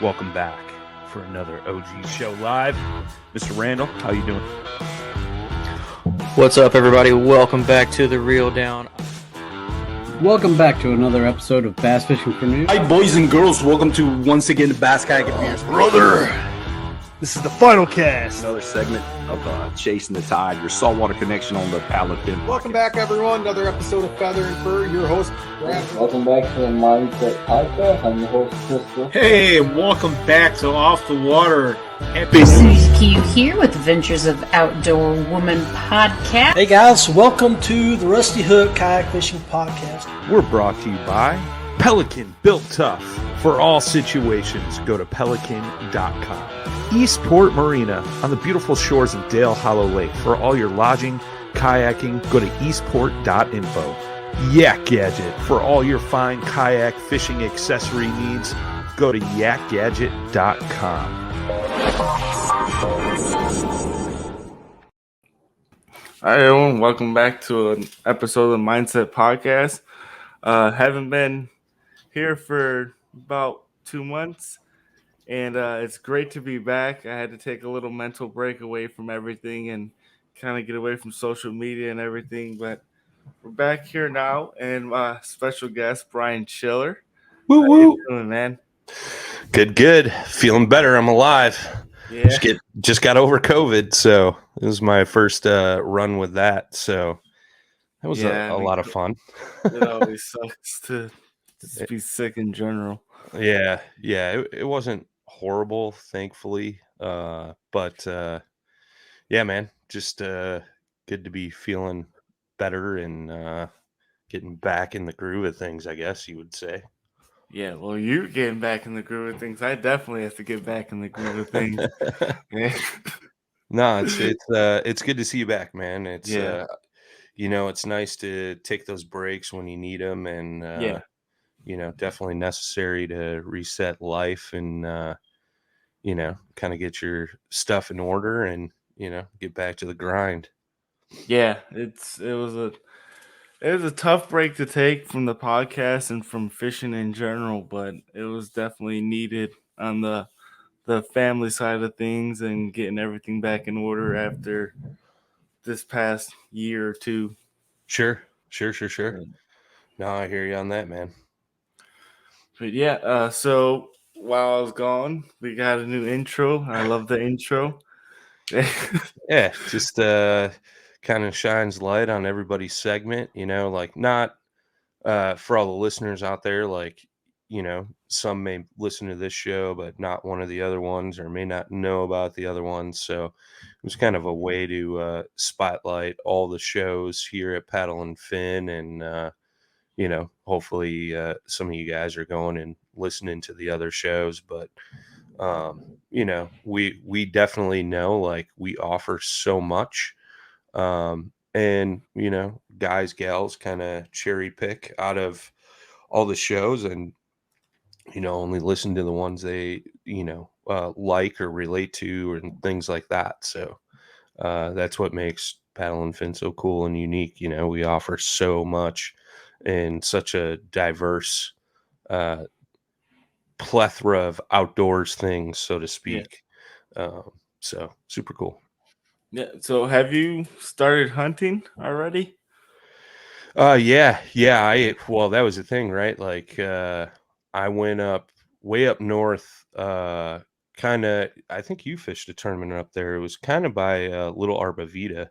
Welcome back for another OG Show Live. Mr. Randall, how you doing? What's up, everybody? Welcome back to The Reel Down. Welcome back to another episode of Bass Fishing for News. Hi, boys and girls. Welcome to, once again, the Bass Kayak Advance. Brother, this is the final cast. Another segment of Chasing the Tide, your saltwater connection on the paddle fin. Welcome back, everyone. Another episode of Feather and Fur. Your host, Brad. Welcome back to the Mindset Podcast. I'm your host, Crystal. Hey, welcome back to Off the Water. Susie Q here with Adventures of Outdoor Woman podcast. Hey guys, welcome to the Rusty Hook Kayak Fishing Podcast. We're brought to you by Pelican, built tough for all situations. Go to pelican.com. Eastport Marina on the beautiful shores of Dale Hollow Lake. For all your lodging, kayaking, go to eastport.info. Yak Gadget for all your fine kayak fishing accessory needs. Go to yakgadget.com. Hi everyone, welcome back to an episode of the Mindset Podcast. Haven't been here for about 2 months, and it's great to be back. I had to take a little mental break away from everything and kind of get away from social media and everything, but we're back here now, and my special guest, Brian Schiller. Woo How you doing, man? Good. Feeling better. I'm alive. Yeah. Just got over COVID, so it was my first run with that. So that was a lot of fun. It always sucks to just be sick in general. Yeah. It wasn't horrible, thankfully. But yeah, man, just good to be feeling better and getting back in the groove of things, I guess you would say. Yeah, well, you're getting back in the groove of things. I definitely have to get back in the groove of things. Yeah. No, it's good to see you back, man. It's it's nice to take those breaks when you need them, and definitely necessary to reset life and kind of get your stuff in order and get back to the grind. Yeah, it was a tough break to take from the podcast and from fishing in general, but it was definitely needed on the family side of things and getting everything back in order after this past year or two. Sure. No, I hear you on that, man. But yeah, so while I was gone, we got a new intro. I love the intro. Yeah, just kind of shines light on everybody's segment, like not for all the listeners out there, like, some may listen to this show, but not one of the other ones, or may not know about the other ones. So it was kind of a way to spotlight all the shows here at Paddle and Fin. And, hopefully some of you guys are going and listening to the other shows. But, we definitely know, like, we offer so much. And, guys, gals kind of cherry pick out of all the shows and, only listen to the ones they, like or relate to and things like that. So that's what makes Paddle and Fin so cool and unique. We offer so much and such a diverse plethora of outdoors things, so to speak. Yeah. So super cool. Yeah. So have you started hunting already? Yeah. Well, that was the thing, right? Like, I went way up north, kind of, I think you fished a tournament up there. It was kind of by Little Arbavita,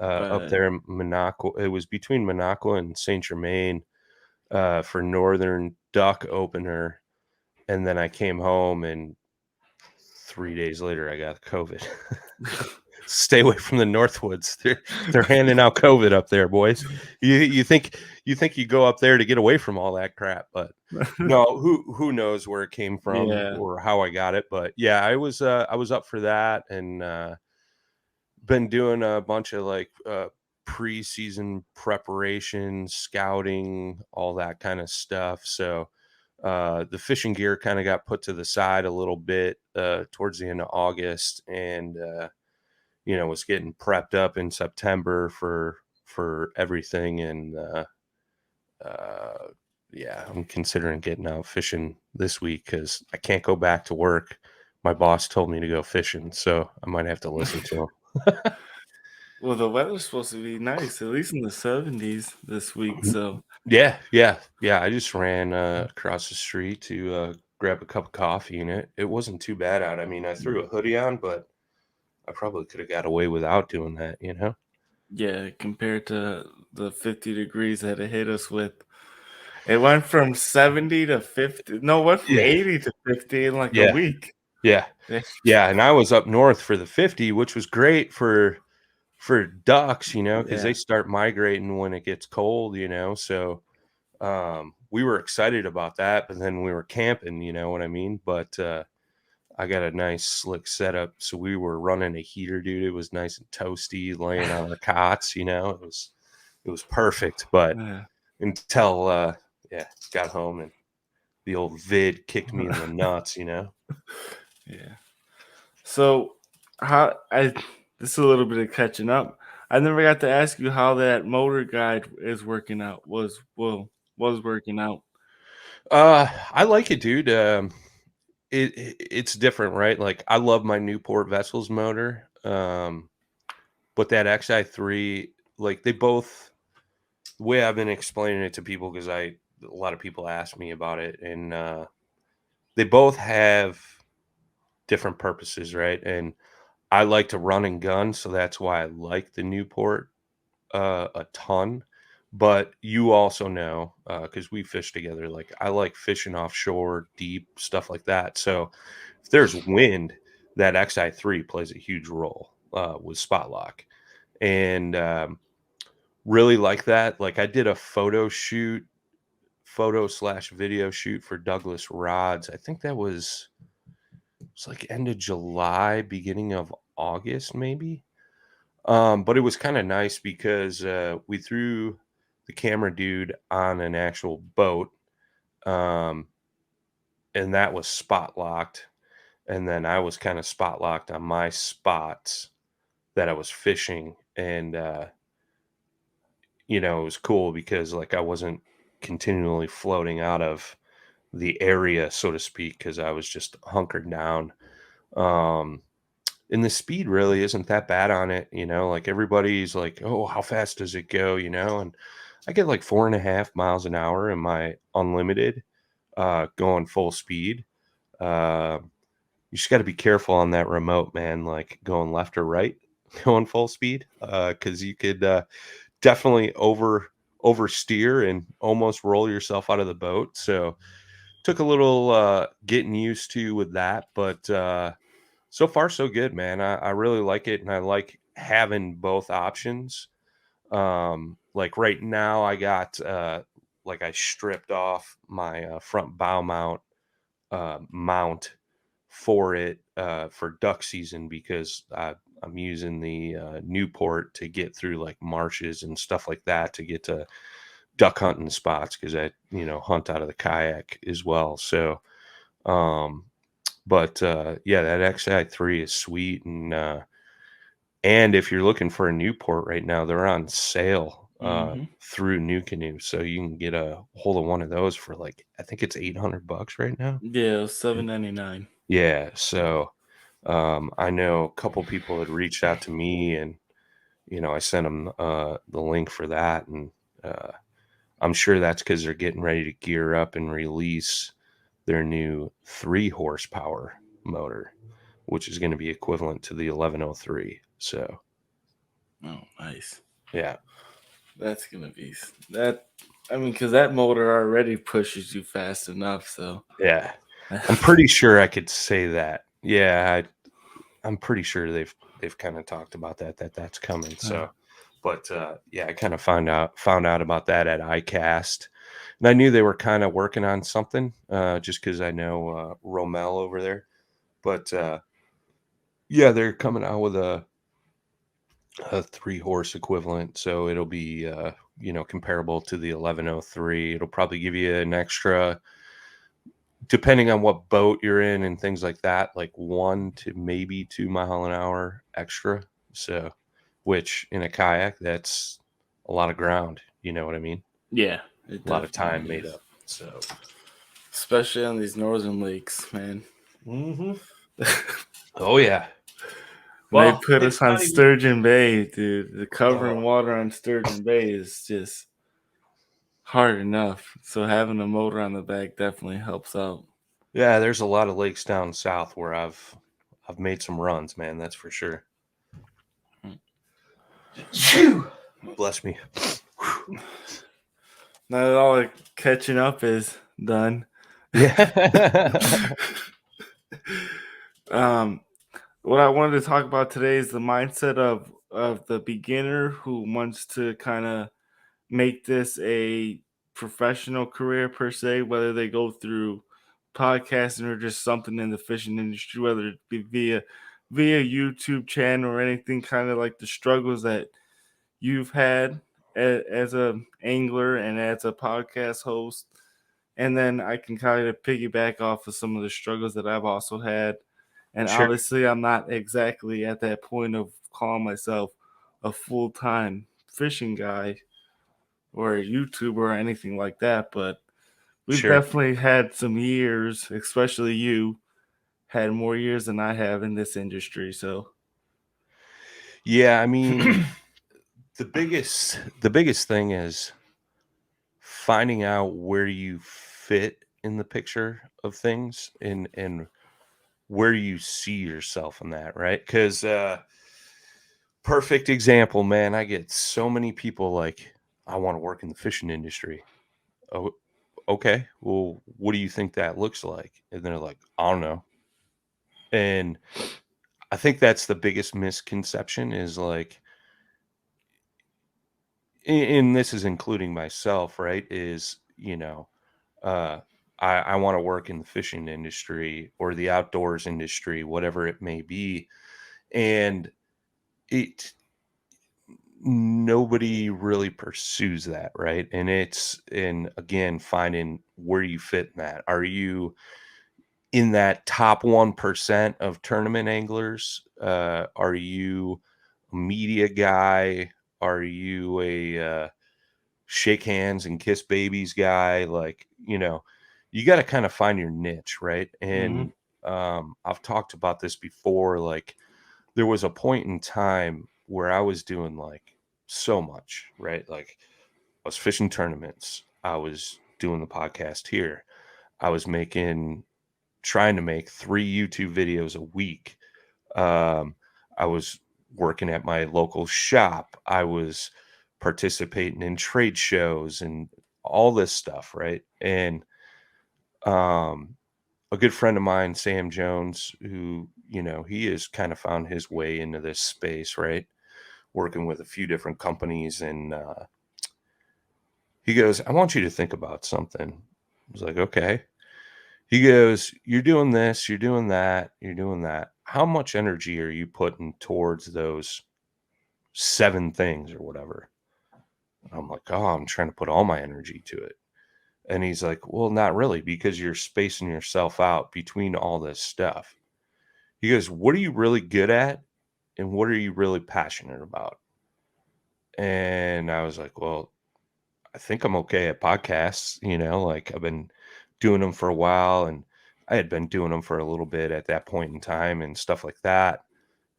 up there in Monaco. It was between Monaco and Saint Germain, for Northern Duck opener. And then I came home and 3 days later I got COVID. Stay away from the Northwoods. They're handing out COVID up there, boys. You think you go up there to get away from all that crap, but no, who knows where it came from or how I got it. But yeah, I was up for that and been doing a bunch of like preseason preparation, scouting, all that kind of stuff. So the fishing gear kind of got put to the side a little bit towards the end of August, and was getting prepped up in September for everything. And yeah, I'm considering getting out fishing this week because I can't go back to work. My boss told me to go fishing, so I might have to listen to him. Well, the weather's supposed to be nice, at least in the 70s this week. So Yeah. I just ran across the street to grab a cup of coffee, and it wasn't too bad out. I mean, I threw a hoodie on, but I probably could have got away without doing that, you know? yeah, compared to the 50 degrees that it hit us with, it went from 70 to 50. No, it went from Yeah. 80 to 50 in like a Yeah. week. Yeah. Yeah. And I was up north for the 50, which was great for ducks, you know, because Yeah. they start migrating when it gets cold, you know. So we were excited about that, but then we were camping, you know what I mean? But I got a nice slick setup, so we were running a heater, dude. It was nice and toasty, laying on our cots, you know. It was perfect, but Yeah. until got home and the old vid kicked me in the nuts, you know. Yeah. So this is a little bit of catching up. I never got to ask you how that motor guide is working out. Was working out. I like it, dude. It's different, right? Like I love my Newport Vessels motor, but that XI3, like they both. The way I've been explaining it to people, because a lot of people ask me about it, and they both have different purposes, right? And I like to run and gun, so that's why I like the Newport a ton. But you also know, because we fish together, like I like fishing offshore, deep stuff like that. So if there's wind, that XI3 plays a huge role with spot lock, and really like that. Like I did a photo/video shoot for Douglas Rods. I think that was it's like end of July, beginning of August, maybe. But it was kind of nice because we threw the camera dude on an actual boat, um, and that was spot locked. And then I was kind of spot locked on my spots that I was fishing, and you know, it was cool because like I wasn't continually floating out of the area, so to speak, because I was just hunkered down. Um, and the speed really isn't that bad on it, you know, like everybody's like, oh, how fast does it go, you know? And I get like 4.5 miles an hour in my unlimited going full speed. Uh, you just got to be careful on that remote, man, like going left or right, going full speed, because you could definitely oversteer and almost roll yourself out of the boat. So took a little getting used to with that, but so far so good, man. I really like it, and I like having both options. Like right now I got like I stripped off my front bow mount for it for duck season because I'm using the Newport to get through like marshes and stuff like that to get to duck hunting spots because I, you know, hunt out of the kayak as well. So, but yeah, that XI3 is sweet, and if you're looking for a Newport right now, they're on sale through New Canoe, so you can get a hold of one of those for like I think it's $800 right now. Yeah, $7.99. Yeah, so I know a couple people had reached out to me, and you know I sent them the link for that, and I'm sure that's because they're getting ready to gear up and release their new 3 horsepower motor, which is going to be equivalent to the 1103. So, oh, nice. Yeah, that's gonna be that. I mean, because that motor already pushes you fast enough. So yeah, I'm pretty sure I could say that. Yeah, I'm pretty sure they've kind of talked about that's coming. So, but yeah, I kind of found out about that at ICAST, and I knew they were kind of working on something just because I know Romel over there. But yeah, they're coming out with a 3 horse equivalent, so it'll be you know, comparable to the 1103. It'll probably give you an extra, depending on what boat you're in and things like that, like 1 to maybe 2 mile an hour extra. So, which in a kayak, that's a lot of ground. You know what I mean? yeah, A lot of time made up. So, especially on these northern lakes, man. oh yeah. They Well, put it's us on not even. Sturgeon Bay, dude. The covering Oh. water on Sturgeon Bay is just hard enough. So having a motor on the back definitely helps out. Yeah, there's a lot of lakes down south where I've made some runs, man. That's for sure. Bless me. Now that all the catching up is done. Yeah. What I wanted to talk about today is the mindset of the beginner who wants to kind of make this a professional career per se, whether they go through podcasting or just something in the fishing industry, whether it be via YouTube channel or anything, kind of like the struggles that you've had as a angler and as a podcast host. And then I can kind of piggyback off of some of the struggles that I've also had. And Sure. obviously, I'm not exactly at that point of calling myself a full-time fishing guy or a YouTuber or anything like that. But we've Sure. definitely had some years, especially you, had more years than I have in this industry. So, Yeah, I mean, the biggest thing is finding out where you fit in the picture of things and where you see yourself in that, right? Because perfect example, man. I get so many people like, I want to work in the fishing industry. Oh, okay. Well, what do you think that looks like? And they're like, I don't know. And I think that's the biggest misconception is like, and this is including myself, right? Is, uh, I want to work in the fishing industry or the outdoors industry, whatever it may be. And it, nobody really pursues that, right? And again, finding where you fit in that. Are you in that top 1% of tournament anglers? Are you a media guy? Are you a shake hands and kiss babies guy? Like, you got to kind of find your niche, right? And I've talked about this before. Like, there was a point in time where I was doing like so much, right? Like, I was fishing tournaments. I was doing the podcast here. I was trying to make 3 YouTube videos a week. I was working at my local shop. I was participating in trade shows and all this stuff, right? And a good friend of mine, Sam Jones, who, he has kind of found his way into this space, right? Working with a few different companies. And he goes, I want you to think about something. I was like, okay. He goes, you're doing this, you're doing that, you're doing that. How much energy are you putting towards those 7 things or whatever? And I'm like, oh, I'm trying to put all my energy to it. And he's like, well, not really, because you're spacing yourself out between all this stuff. He goes, what are you really good at? And what are you really passionate about? And I was like, well, I think I'm okay at podcasts, like I've been doing them for a while and I had been doing them for a little bit at that point in time and stuff like that.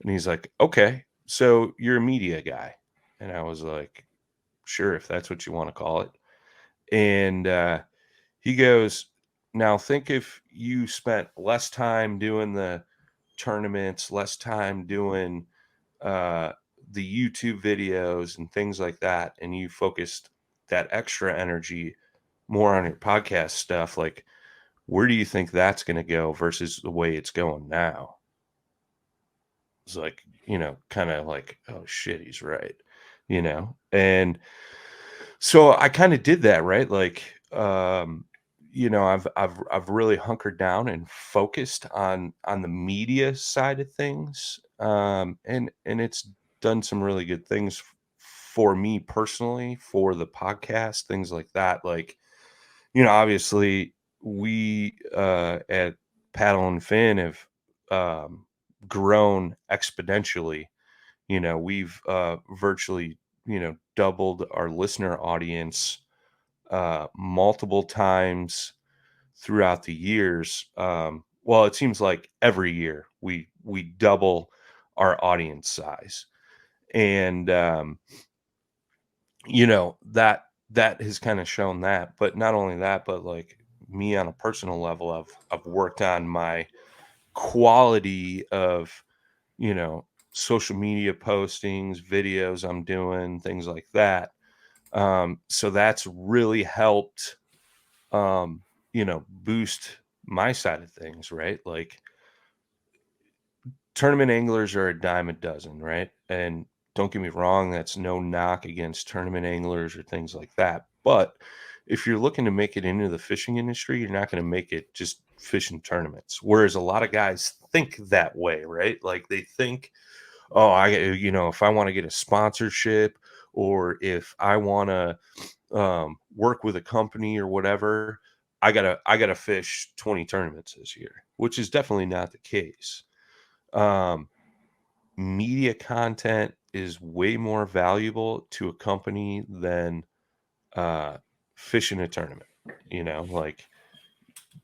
And he's like, okay, so you're a media guy. And I was like, sure, if that's what you want to call it. And he goes, now think if you spent less time doing the tournaments, less time doing the YouTube videos and things like that, and you focused that extra energy more on your podcast stuff, like where do you think that's going to go versus the way it's going now? It's like, kind of like, oh shit, he's right, and so I kind of did that, right? Like, I've really hunkered down and focused on the media side of things, and it's done some really good things for me personally, for the podcast, things like that. Like, obviously we at Paddle and Fin have grown exponentially. We've virtually, doubled our listener audience multiple times throughout the years. Well, it seems like every year we double our audience size, and that has kind of shown that. But not only that, but like me on a personal level, I've worked on my quality of social media postings, videos I'm doing, things like that. So that's really helped boost my side of things, right? Like tournament anglers are a dime a dozen, right? And don't get me wrong, that's no knock against tournament anglers or things like that. But if you're looking to make it into the fishing industry, you're not going to make it just fishing tournaments. Whereas a lot of guys think that way, right? Like they think, oh, if I want to get a sponsorship or if I want to work with a company or whatever, I gotta fish 20 tournaments this year, which is definitely not the case. Media content is way more valuable to a company than fishing a tournament. Like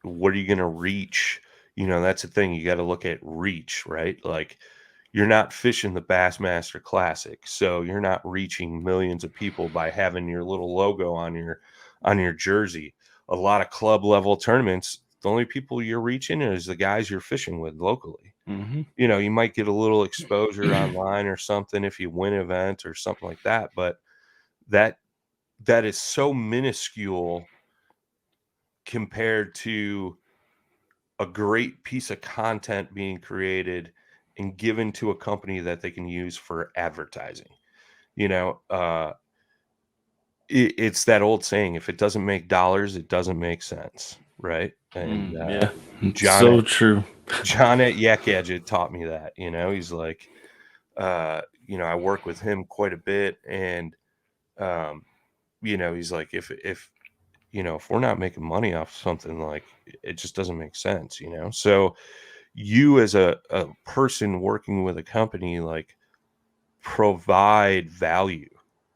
what are you going to reach? That's the thing. You got to look at reach, right? Like you're not fishing the Bassmaster Classic, so you're not reaching millions of people by having your little logo on your jersey. A lot of club level tournaments, the only people you're reaching is the guys you're fishing with locally. Mm-hmm. You might get a little exposure online or something if you win an event or something like that, but that is so minuscule compared to a great piece of content being created and given to a company that they can use for advertising. It's that old saying, if it doesn't make dollars, it doesn't make sense, right? And Yeah, it's John so at, true. John at Yak Gadget taught me that. He's like, I work with him quite a bit, and he's like, if we're not making money off something, like it just doesn't make sense. So you as a person working with a company, like provide value,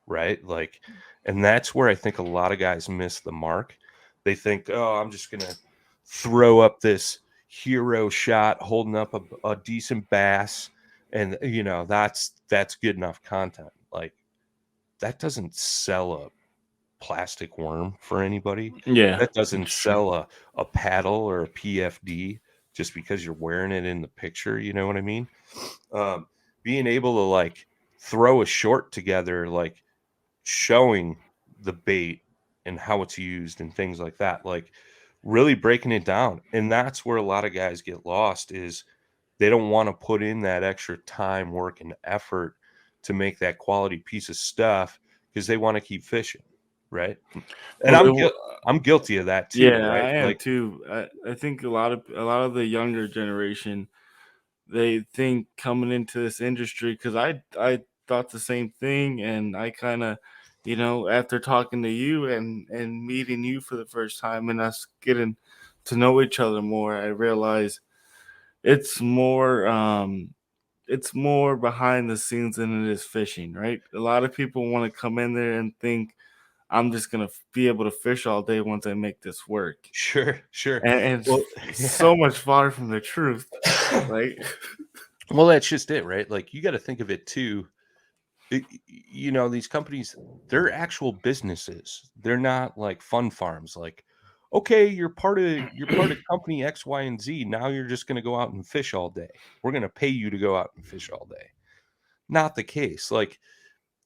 right? Like, and that's where I think a lot of guys miss the mark. They think, oh, I'm just gonna throw up this hero shot holding up a decent bass, and that's good enough content. Like that doesn't sell a plastic worm for anybody. Yeah, That doesn't that's true. sell a paddle or a PFD just because you're wearing it in the picture. You know what I mean? Being able to like throw a short together, like showing the bait and how it's used and things like that, like really breaking it down. And that's where a lot of guys get lost, is they don't want to put in that extra time, work, and effort to make that quality piece of stuff because they want to keep fishing, right? And I'm guilty of that too, Yeah, right? I am Like, too. I think a lot of the younger generation, they think coming into this industry, because I thought the same thing, and I kind of, after talking to you and meeting you for the first time and us getting to know each other more, I realized it's more behind the scenes than it is fishing, right? A lot of people want to come in there and think I'm just gonna be able to fish all day once I make this work. sure. And it's Well, so much far from the truth. Like, well, that's just it, right? Like you got to think of it too. These companies, they're actual businesses. They're not like fun farms. Like, okay, you're part of company X, Y, and Z. Now you're just going to go out and fish all day. We're going to pay you to go out and fish all day. Not the case. Like,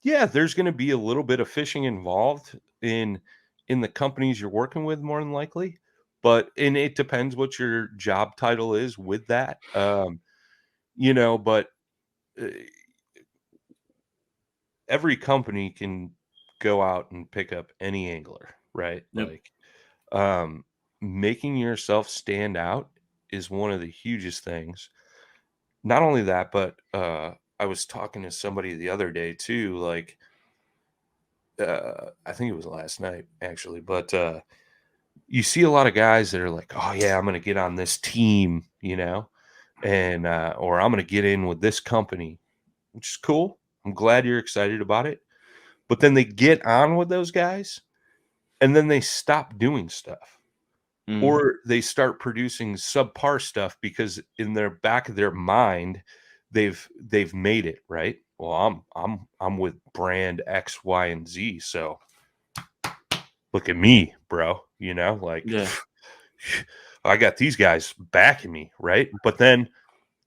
yeah, there's going to be a little bit of fishing involved in the companies you're working with, more than likely. And it depends what your job title is with that. But uh, every company can go out and pick up any angler, right? yep. Like, making yourself stand out is one of the hugest things. Not only that, but I was talking to somebody the other day too, like I think it was last night actually, but you see a lot of guys that are like, oh yeah, I'm gonna get on this team, and or I'm gonna get in with this company, which is cool. I'm glad you're excited about it. But then they get on with those guys and then they stop doing stuff. Mhm. Or they start producing subpar stuff because in their back of their mind, they've made it, right? Well, I'm with brand X, Y, and Z, so look at me, bro. You know, like Yeah. I got these guys backing me, right? But then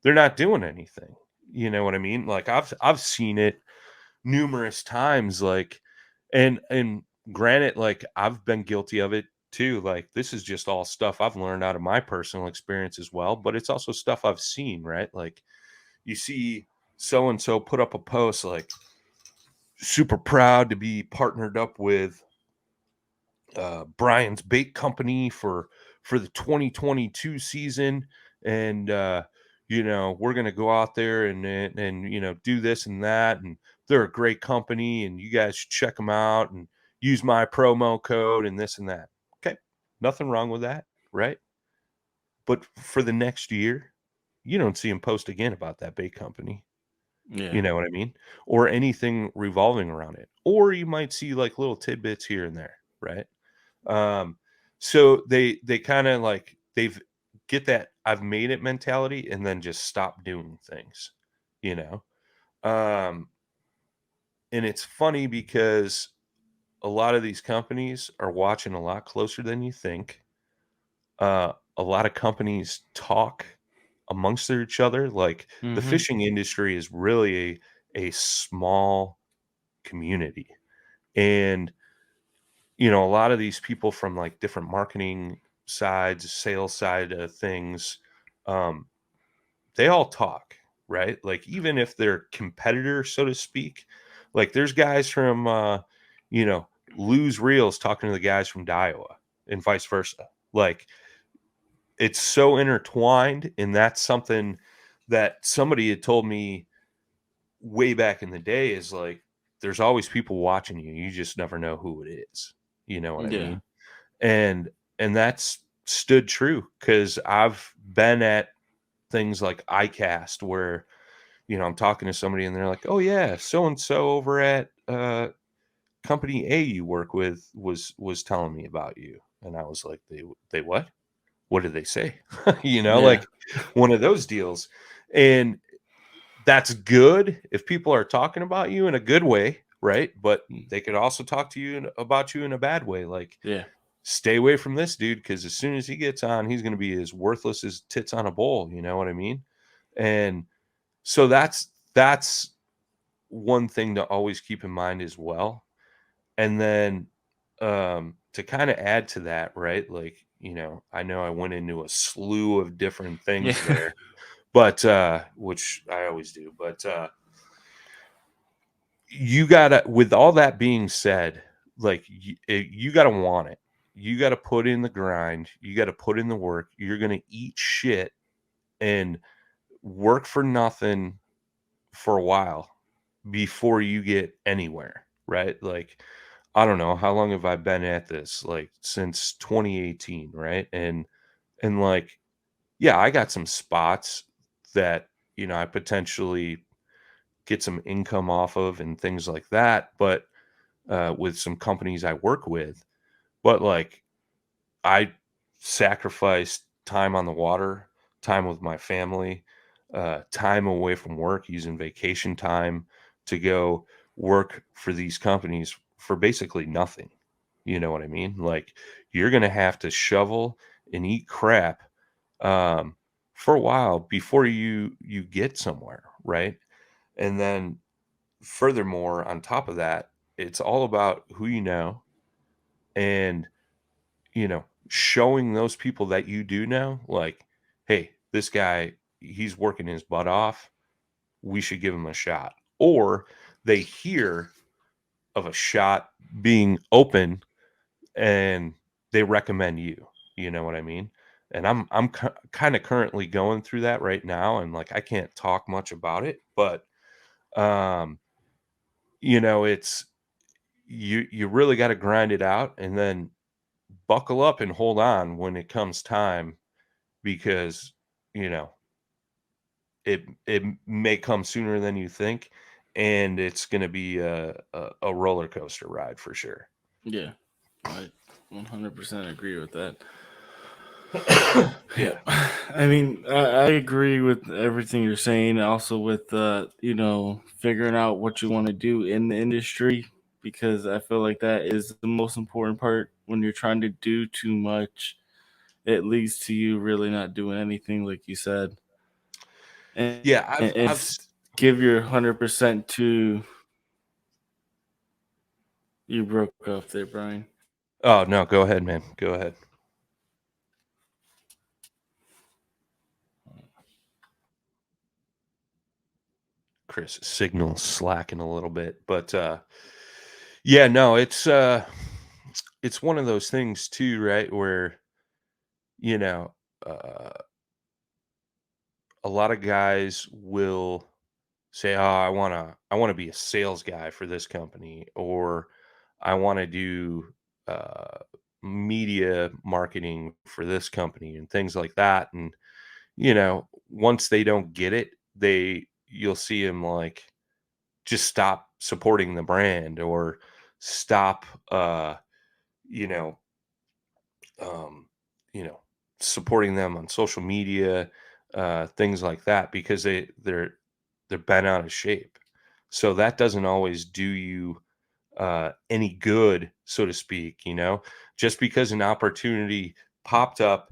they're not doing anything. You know what I mean? Like I've seen it numerous times, like, and granted, like I've been guilty of it too. Like this is just all stuff I've learned out of my personal experience as well, but it's also stuff I've seen, right? Like you see so and so put up a post like super proud to be partnered up with Brian's Bait Company for the 2022 season, and you know we're gonna go out there and you know do this and that, and they're a great company, and you guys should check them out and use my promo code and this and that. Okay, nothing wrong with that, right? But for the next year, you don't see him post again about that bait company. Yeah. You know what I mean? Or anything revolving around it. Or you might see like little tidbits here and there, right? So they kind of like they've get that I've made it mentality and then just stop doing things, you know. Um, and it's funny because a lot of these companies are watching a lot closer than you think. A lot of companies talk amongst each other. Like the Mhm. fishing industry is really a small community, and you know, a lot of these people from like different marketing sides, sales side of things, um, they all talk, right? Like even if they're competitors, so to speak, like there's guys from you know, Lose Reels talking to the guys from Daiwa and vice versa. Like it's so intertwined, and that's something that somebody had told me way back in the day is like there's always people watching you. You just never know who it is. You know what I Yeah. mean? And that's stood true because I've been at things like iCast where you know I'm talking to somebody and they're like, "Oh yeah, so and so over at company A you work with was telling me about you," and I was like, "They what? What did they say?" You know, Yeah. like one of those deals, and that's good if people are talking about you in a good way, right? But they could also talk to you about you in a bad way, like Yeah. stay away from this dude because as soon as he gets on, he's going to be as worthless as tits on a bowl. You know what I mean? And so that's one thing to always keep in mind as well. And then to kind of add to that, right? Like, you know I went into a slew of different Yeah. things there, but which I always do. But you gotta, with all that being said, like you gotta want it. You gotta put in the grind. You gotta put in the work. You're gonna eat shit and work for nothing for a while before you get anywhere, right? Like, I don't know how long have I been at this? Like since 2018, right? And like, yeah, I got some spots that I potentially get some income off of and things like that, but with some companies I work with. But like I sacrificed time on the water, time with my family, time away from work, using vacation time to go work for these companies for basically nothing. You know what I mean? Like you're going to have to shovel and eat crap for a while before you get somewhere, right? And then furthermore, on top of that, it's all about who you know and showing those people that you do know, like, hey, this guy, he's working his butt off. We should give him a shot. Or they hear of a shot being open and they recommend you. You know what I mean? And I'm kind of currently going through that right now, and like I can't talk much about it, but um, it's you really got to grind it out, and then buckle up and hold on when it comes time because you know it may come sooner than you think, and it's going to be a roller coaster ride for sure. Yeah. Right. 100% agree with that. Yeah, I mean, I agree with everything you're saying. Also, with figuring out what you want to do in the industry, because I feel like that is the most important part. When you're trying to do too much, it leads to you really not doing anything, like you said. And Yeah, it's give your 100% to. You broke up there, Brian. Oh no, go ahead, man. Go ahead. Chris, signal slacking a little bit, but yeah, no, it's one of those things too, right? Where you know, uh, a lot of guys will say, "Oh, I want to be a sales guy for this company," or "I want to do uh, media marketing for this company," and things like that. And once they don't get it, you'll see them like just stop supporting the brand or stop, you know, um, you know, supporting them on social media, things like that, because they're bent out of shape. So that doesn't always do you any good, so to speak. Just because an opportunity popped up,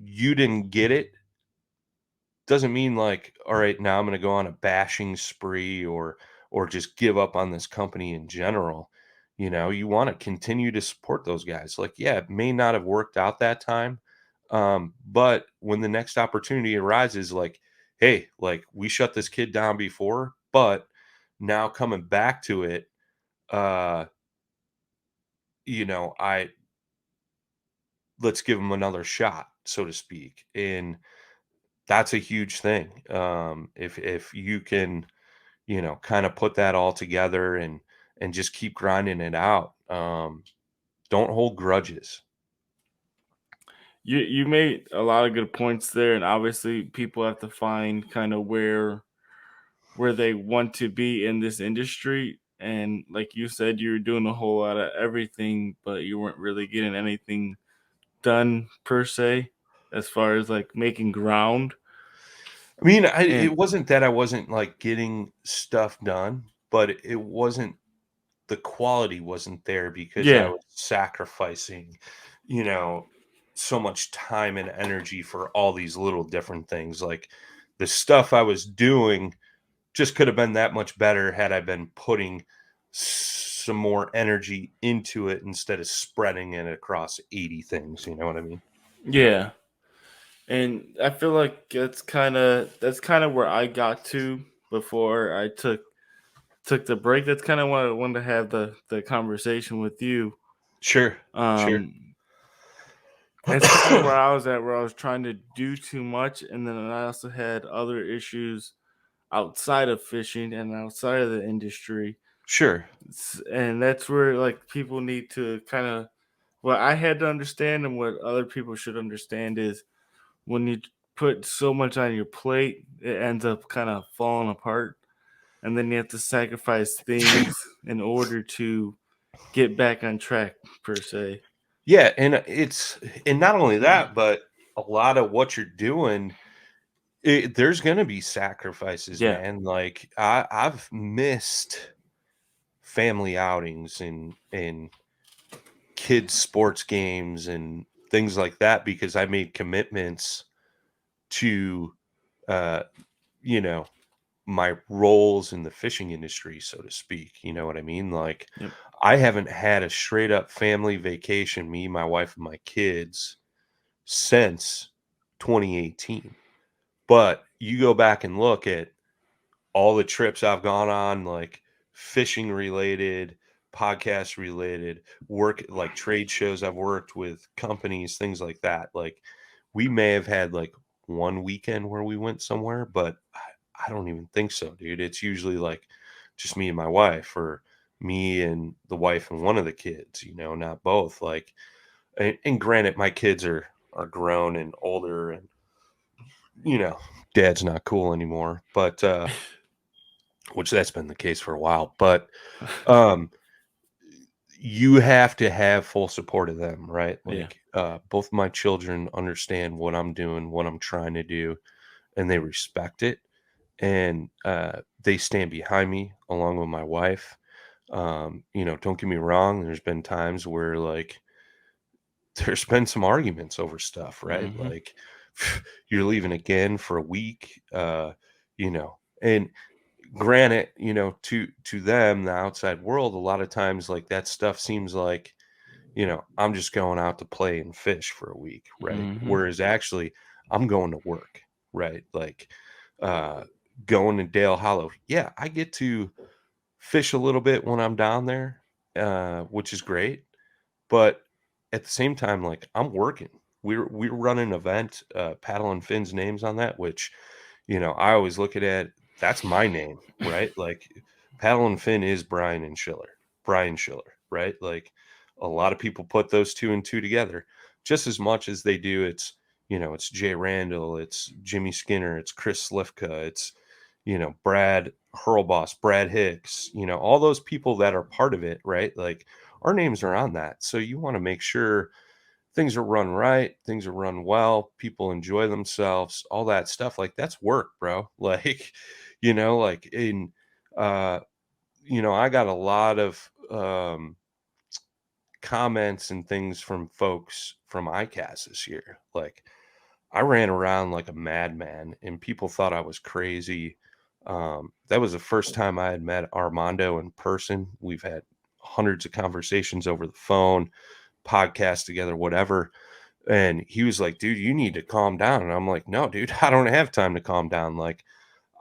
you didn't get it, doesn't mean like, all right, now I'm going to go on a bashing spree or just give up on this company in general. You want to continue to support those guys. Like, yeah, it may not have worked out that time, but when the next opportunity arises, like, hey, like we shut this kid down before, but now coming back to it, uh, I let's give him another shot, so to speak, and that's a huge thing. If you can kind of put that all together and just keep grinding it out. Don't hold grudges. You made a lot of good points there, and obviously people have to find kind of where they want to be in this industry. And like you said, you were doing a whole lot of everything, but you weren't really getting anything done per se, as far as like making ground. I mean, And it wasn't that I wasn't like getting stuff done, but it wasn't, the quality wasn't there because I yeah, was sacrificing, you know, so much time and energy for all these little different things. Like the stuff I was doing just could have been that much better had I been putting some more energy into it instead of spreading it across 80 things. You know what I mean? yeah. And I feel like that's kind of where I got to before I took the break. That's kind of why I wanted to have the conversation with you. Sure. Sure. Um, that's kind of where I was at, where I was trying to do too much, and then I also had other issues outside of fishing and outside of the industry. Sure. And that's where like people need to kind of what I had to understand and what other people should understand is when you put so much on your plate, it ends up kind of falling apart, and then you have to sacrifice things in order to get back on track per se. Yeah, and not only that, but a lot of what you're doing, there's going to be sacrifices, Yeah. man. Like I've missed family outings and kids sports games and things like that because I made commitments to uh you know my roles in the fishing industry, so to speak. You know what I mean? Like Yep. I haven't had a straight up family vacation, me, my wife, and my kids, since 2018. But you go back and look at all the trips I've gone on, like fishing related, podcast related, work, like trade shows I've worked with, companies, things like that. Like we may have had like one weekend where we went somewhere, but I don't even think so, dude. It's usually like just me and my wife, or me and the wife and one of the kids, not both. Like, and granted, my kids are grown and older, and dad's not cool anymore, but which that's been the case for a while. But um you have to have full support of them, right? Yeah. Like, both my children understand what I'm doing, what I'm trying to do, and they respect it. And they stand behind me along with my wife. Don't get me wrong. There's been times where like there's been some arguments over stuff, right? Mhm. Like you're leaving again for a week, and granted, to them, the outside world, a lot of times like that stuff seems like, I'm just going out to play and fish for a week, right? Mhm. Whereas actually I'm going to work, right? Like uh going to Dale Hollow. Yeah, I get to fish a little bit when I'm down there, which is great. But at the same time, like I'm working. We're running an event, Paddle and Finn's names on that, which, I always look at it, that's my name, right? Like Paddle and Finn is Brian Schiller, right? Like a lot of people put those two and two together just as much as they do. It's Jay Randall, it's Jimmy Skinner, it's Chris Slifka, it's, Brad Hurlboss, Brad Hicks, all those people that are part of it, right? Like our names are on that. So you want to make sure things are run right, things are run well, people enjoy themselves, all that stuff. Like that's work, bro. Like, like uh, I got a lot of comments and things from folks from ICAST this year. Like I ran around like a madman and people thought I was crazy. That was the first time I had met Armando in person. We've had hundreds of conversations over the phone, podcast together, whatever. And he was like, dude, you need to calm down. And I'm like, no, dude, I don't have time to calm down. Like,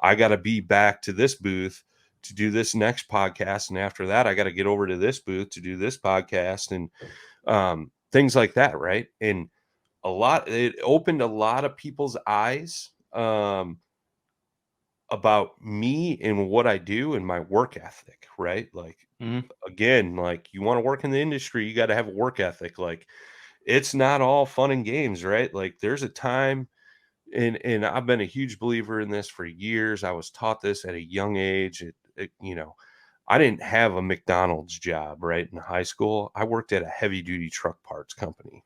I got to be back to this booth to do this next podcast. And after that, I got to get over to this booth to do this podcast and things like that. Right. And it opened a lot of people's eyes about me and what I do and my work ethic. Right. Like, Mhm. again, like you want to work in the industry, you got to have a work ethic. Like, it's not all fun and games, right? Like there's a time, and I've been a huge believer in this for years. I was taught this at a young age. I didn't have a McDonald's job, right? In high school, I worked at a heavy duty truck parts company,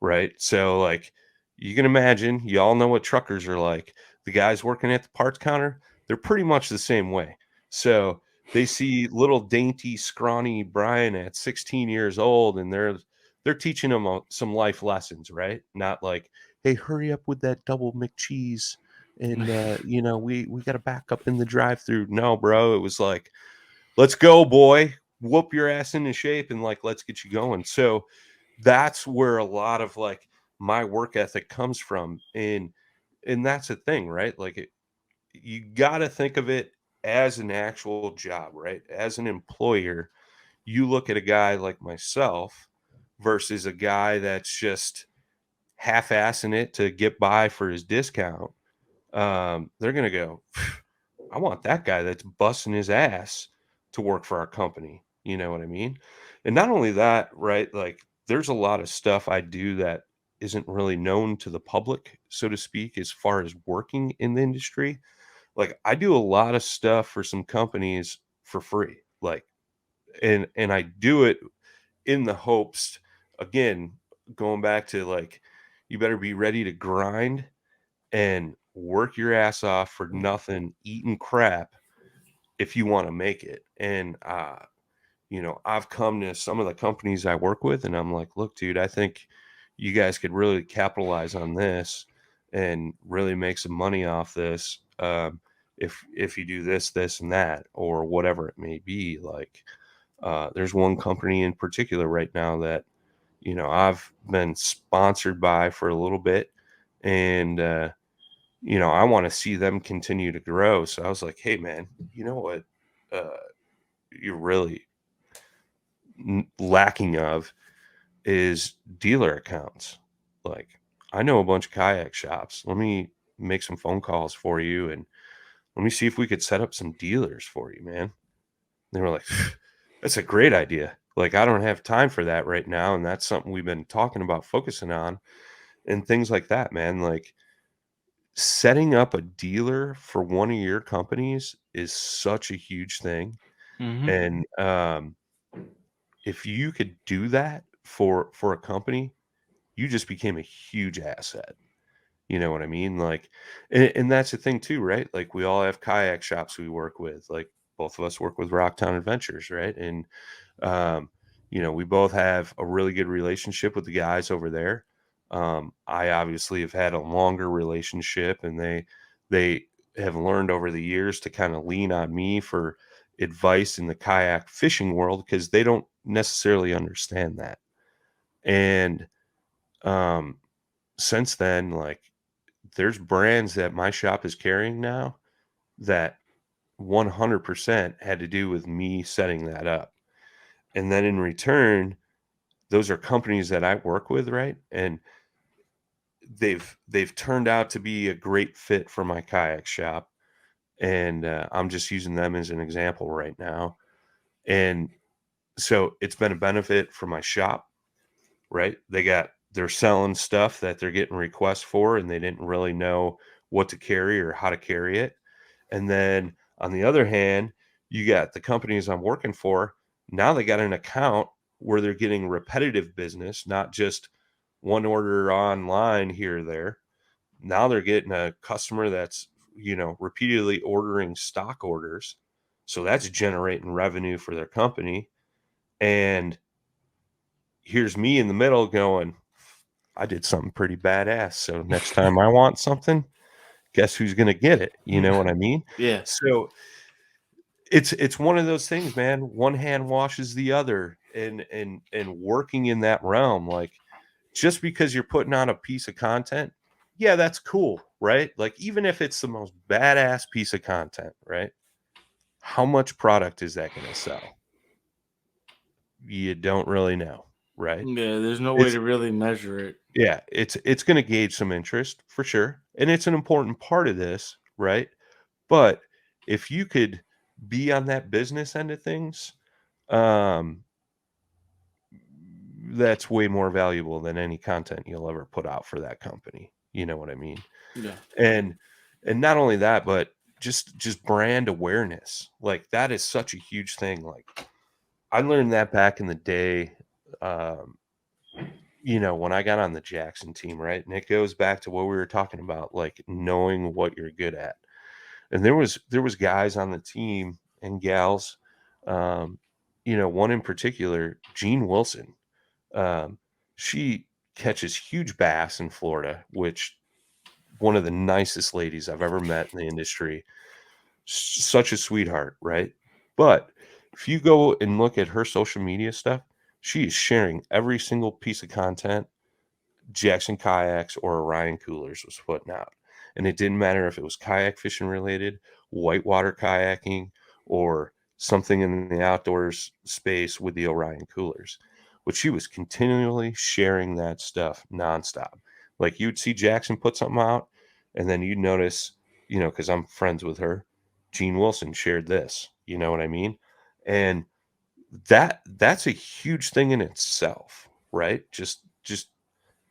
right? So like you can imagine, you all know what truckers are like. The guys working at the parts counter, they're pretty much the same way. So they see little dainty, scrawny Brian at 16 years old, and they're teaching him some life lessons, right? Not like, hey, hurry up with that double McCheese, and we got to back up in the drive-through. No, bro, it was like, let's go, boy, whoop your ass into shape, and like let's get you going. So that's where a lot of like my work ethic comes from, and that's the thing, right? Like you got to think of it as an actual job, right? As an employer, you look at a guy like myself versus a guy that's just half-assing it to get by for his discount. They're gonna go, I want that guy that's busting his ass to work for our company. You know what I mean? And not only that, right? Like there's a lot of stuff I do that isn't really known to the public, so to speak, as far as working in the industry. Like I do a lot of stuff for some companies for free. Like and I do it in the hopes, again, going back to like you better be ready to grind and work your ass off for nothing, eating crap if you want to make it. And I've come to some of the companies I work with and I'm like, look, dude, I think you guys could really capitalize on this and really make some money off this. If you do this and that, or whatever it may be. Like there's one company in particular right now that, I've been sponsored by for a little bit, and I want to see them continue to grow. So I was like, hey, man, you know what? Uh, you're really lacking of is dealer accounts. Like, I know a bunch of kayak shops. Let me make some phone calls for you and let me see if we could set up some dealers for you, man. They were like, that's a great idea. Like, I don't have time for that right now. And that's something we've been talking about focusing on and things like that, man. Like, setting up a dealer for one of your companies is such a huge thing. Mhm. And if you could do that for a company, you just became a huge asset. You know what I mean? Like, and that's the thing too, right? Like, we all have kayak shops we work with. Like, both of us work with Rocktown Adventures, right? And um, we both have a really good relationship with the guys over there. I obviously have had a longer relationship, and they have learned over the years to kind of lean on me for advice in the kayak fishing world because they don't necessarily understand that. And um, since then, like, there's brands that my shop is carrying now that 100% had to do with me setting that up. And then in return, those are companies that I work with, right? And they've turned out to be a great fit for my kayak shop. And I'm just using them as an example right now. And so it's been a benefit for my shop, right? They're selling stuff that they're getting requests for, and they didn't really know what to carry or how to carry it. And then on the other hand, you got the companies I'm working for. Now they got an account where they're getting repetitive business, not just one order online here or there. Now they're getting a customer that's, repeatedly ordering stock orders. So that's generating revenue for their company. And here's me in the middle going, I did something pretty badass. So next time I want something, guess who's going to get it? You know what I mean? Yeah. So it's one of those things, man. One hand washes the other, and working in that realm, like, just because you're putting on a piece of content, yeah, that's cool, right? Like, even if it's the most badass piece of content, right? How much product is that going to sell? You don't really know, right? Yeah, there's no way It's to really measure it. Yeah, it's going to gauge some interest for sure, and it's an important part of this, right? But if you could be on that business end of things, um, that's way more valuable than any content you'll ever put out for that company. You know what I mean? Yeah. And not only that, but just brand awareness. Like, that is such a huge thing. Like, I learned that back in the day, um, when I got on the Jackson team, right? And it goes back to what we were talking about, like, knowing what you're good at. And there was guys on the team and gals, um, one in particular, Jean Wilson. Um, she catches huge bass in Florida, which, one of the nicest ladies I've ever met in the industry. Such a sweetheart, right? But if you go and look at her social media stuff, she is sharing every single piece of content Jackson Kayaks or Orion Coolers was putting out. And it didn't matter if it was kayak fishing related, whitewater kayaking, or something in the outdoors space with the Orion Coolers. But she was continually sharing that stuff nonstop. Like, you'd see Jackson put something out, and then you'd notice, because I'm friends with her, Gene Wilson shared this. You know what I mean? And that's a huge thing in itself, right? Just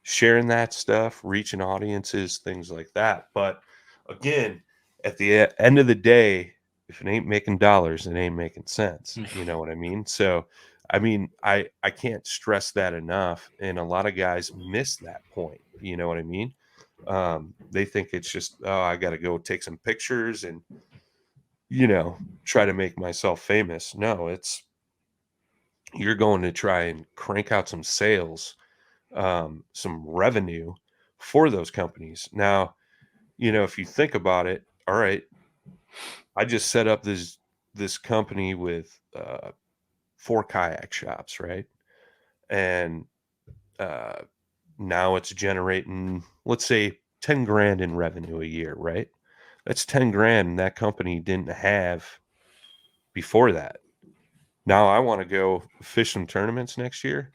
sharing that stuff, reaching audiences, things like that. But again, at the end of the day, if it ain't making dollars, it ain't making sense. You know what I mean? So, I mean, I can't stress that enough. And a lot of guys miss that point. You know what I mean? They think it's just, oh, I got to go take some pictures and, try to make myself famous. No, you're going to try and crank out some sales, some revenue for those companies. Now, if you think about it, all right, I just set up this company with 4 kayak shops, right? And now it's generating, let's say, 10 grand in revenue a year, right? That's 10 grand that company didn't have before that. Now I want to go fish some tournaments next year.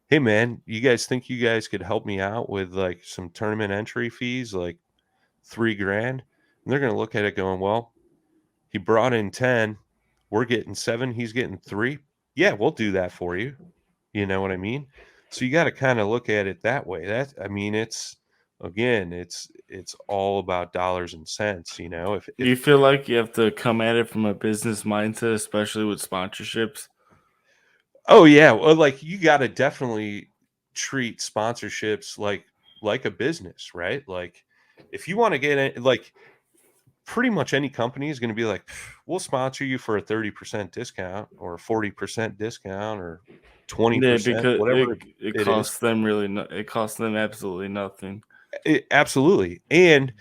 Hey man, you guys think you guys could help me out with, like, some tournament entry fees, like 3 grand? And they're going to look at it going, well, he brought in 10, we're getting 7, he's getting 3. Yeah, we'll do that for you. You know what I mean? So you got to kind of look at it that way. I mean, it's all about dollars and cents, if Do you feel like you have to come at it from a business mindset, especially with sponsorships? Oh yeah, well, like you got to definitely treat sponsorships like a business, right? Like if you want to get it, like pretty much any company is going to be like, we'll sponsor you for a 30% discount or a 40% discount or Yeah, 20%, because whatever it it is. costs them it costs them absolutely nothing. Absolutely. And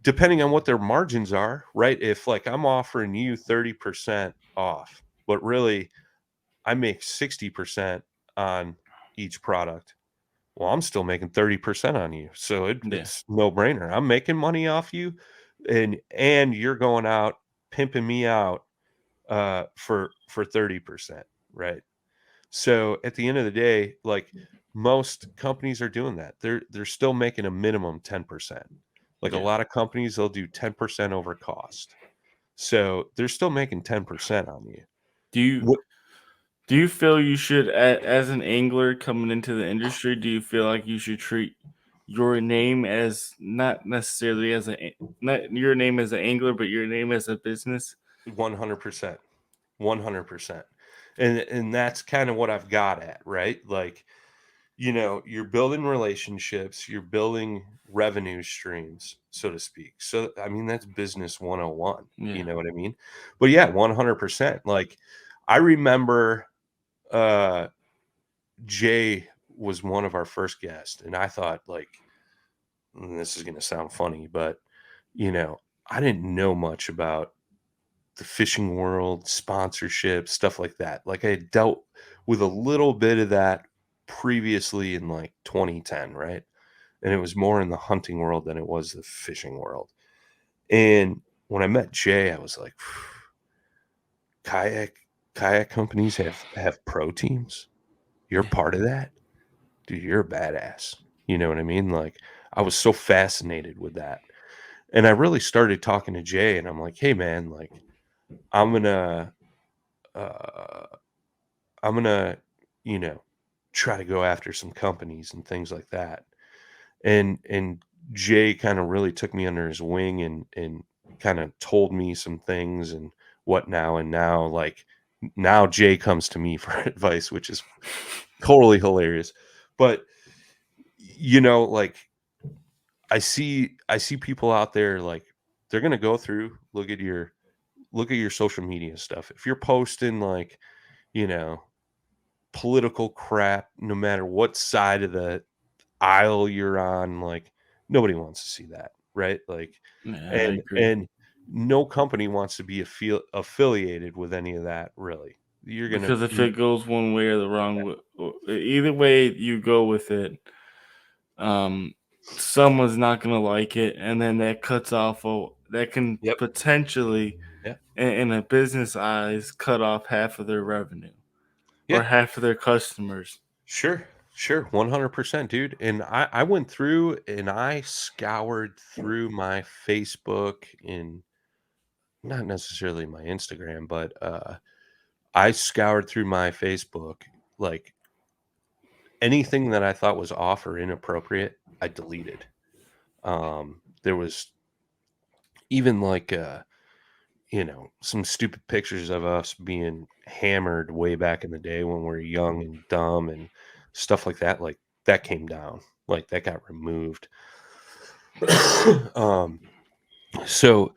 depending on what their margins are, right? If like I'm offering you 30% off, but really I make 60% on each product. Well, I'm still making 30% on you. So Yeah. it's no brainer. I'm making money off you and you're going out pimping me out for 30%, right? So at the end of the day, like most companies are doing that. They're still making a minimum 10%. Like a Yeah. lot of companies, they'll do 10% over cost. So they're still making 10% on you. Do you What do you feel you should, as an angler coming into the industry, do you feel like you should treat your name as not necessarily as not your name as an angler, but your name as a business? 100%. 100%. And that's kind of what I've got at, right? Like, you're building relationships, you're building revenue streams, so to speak. So I mean that's business 101, you Yeah. know what I mean? But yeah, 100%. Like I remember uh Jay was one of our first guests and I thought like this is going to sound funny, but you know, I didn't know much about the fishing world, sponsorship, stuff like that. Like I had dealt with a little bit of that previously in like 2010, right? And it was more in the hunting world than it was the fishing world. And when I met Jay, I was like, kayak kayak companies have pro teams. You're part of that, dude. You're a badass. You know what I mean? Like I was so fascinated with that, and I really started talking to Jay, and I'm like, hey man, like I'm gonna uh, I'm gonna, you know, try to go after some companies and things like that. And Jay kind of really took me under his wing and kind of told me some things and what now and now like now Jay comes to me for advice, which is totally hilarious. But like I see people out there like they're gonna go through, look at your social media stuff. If you're posting like, you know, political crap, no matter what side of the aisle you're on, like nobody wants to see that, right? Like, Yeah, I and agree. and no company wants to be affiliated with any of that, really. You're gonna, Because if it goes one way or the wrong way, either way you go with it, um, someone's not gonna like it, and then that cuts off. That can yep, potentially, yeah, in a business eyes, cut off half of their revenue or yeah, half of their customers. sure, 100%, dude. And I went through and I scoured through my Facebook and not necessarily my Instagram, but I scoured through my Facebook, like anything that I thought was off or inappropriate, I deleted. There was even like some stupid pictures of us being hammered way back in the day when we were young and dumb and stuff like that. Like that came down, like that got removed. um, so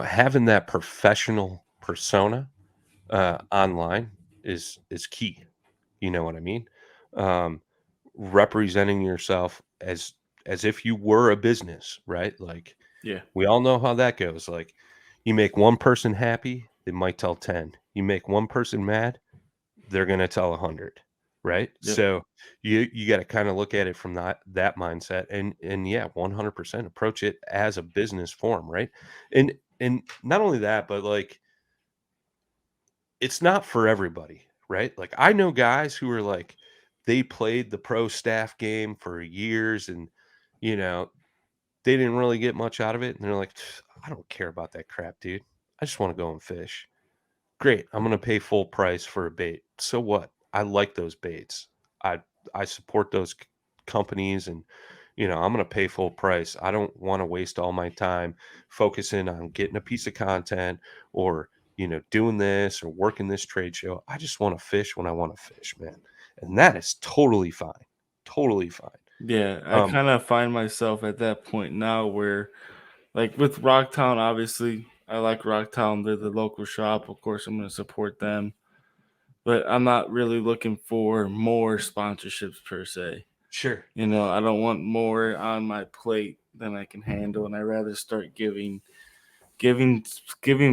having that professional persona online is key. You know what I mean? Um, representing yourself as if you were a business, right? Like Yeah. we all know how that goes. Like you make one person happy, they might tell 10. You make one person mad, they're going to tell 100, right? Yep. So you got to kind of look at it from that mindset and yeah, 100% approach it as a business form, right? And not only that, but like it's not for everybody, right? Like I know guys who are like they played the pro staff game for years and you know, they didn't really get much out of it and they're like, I don't care about that crap, dude. I just want to go and fish. Great. I'm going to pay full price for a bait. So what? I like those baits. I I support those companies and I'm going to pay full price. I don't want to waste all my time focusing on getting a piece of content or doing this or working this trade show. I just want to fish when I want to fish, man. And that is totally fine. Totally fine. Yeah, I kind of find myself at that point now where, like with Rocktown, obviously, I like Rocktown. They're the local shop. Of course, I'm going to support them. But I'm not really looking for more sponsorships per se. Sure. I don't want more on my plate than I can handle, and I'd rather start giving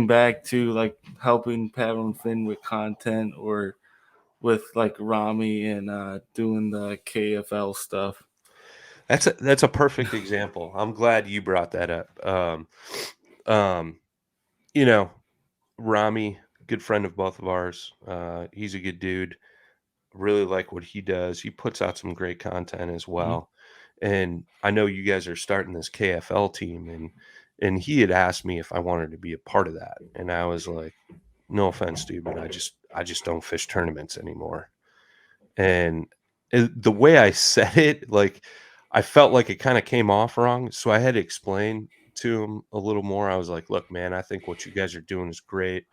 back to like helping Paddle and Fin with content or with like Rami and doing the KFL stuff. That's a perfect example. I'm glad you brought that up. Rami, good friend of both of ours. He's a good dude. Really like what he does. He puts out some great content as well. And I know you guys are starting this KFL team, and he had asked me if I wanted to be a part of that. And I was like, no offense, dude, but I just don't fish tournaments anymore. And the way I said it, like, I felt like it kind of came off wrong. So I had to explain to him a little more. I was like, look, man, I think what you guys are doing is great.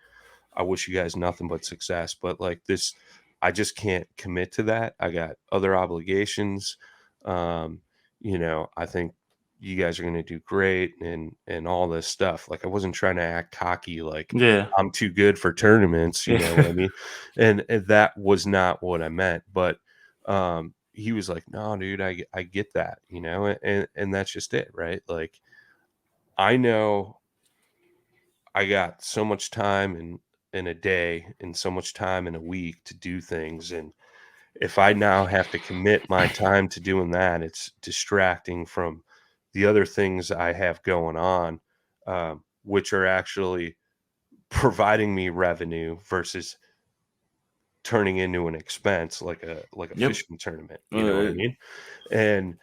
I wish you guys nothing but success, but like this, I just can't commit to that. I got other obligations. I think you guys are going to do great and all this stuff. Like I wasn't trying to act cocky, like I'm too good for tournaments, you know what I mean? And that was not what I meant, but he was like, no, dude, I get that, and that's just it. Right. Like I know I got so much time in a day and so much time in a week to do things. And if I now have to commit my time to doing that, it's distracting from the other things I have going on, which are actually providing me revenue versus turning into an expense like a fishing tournament. You know what I mean? And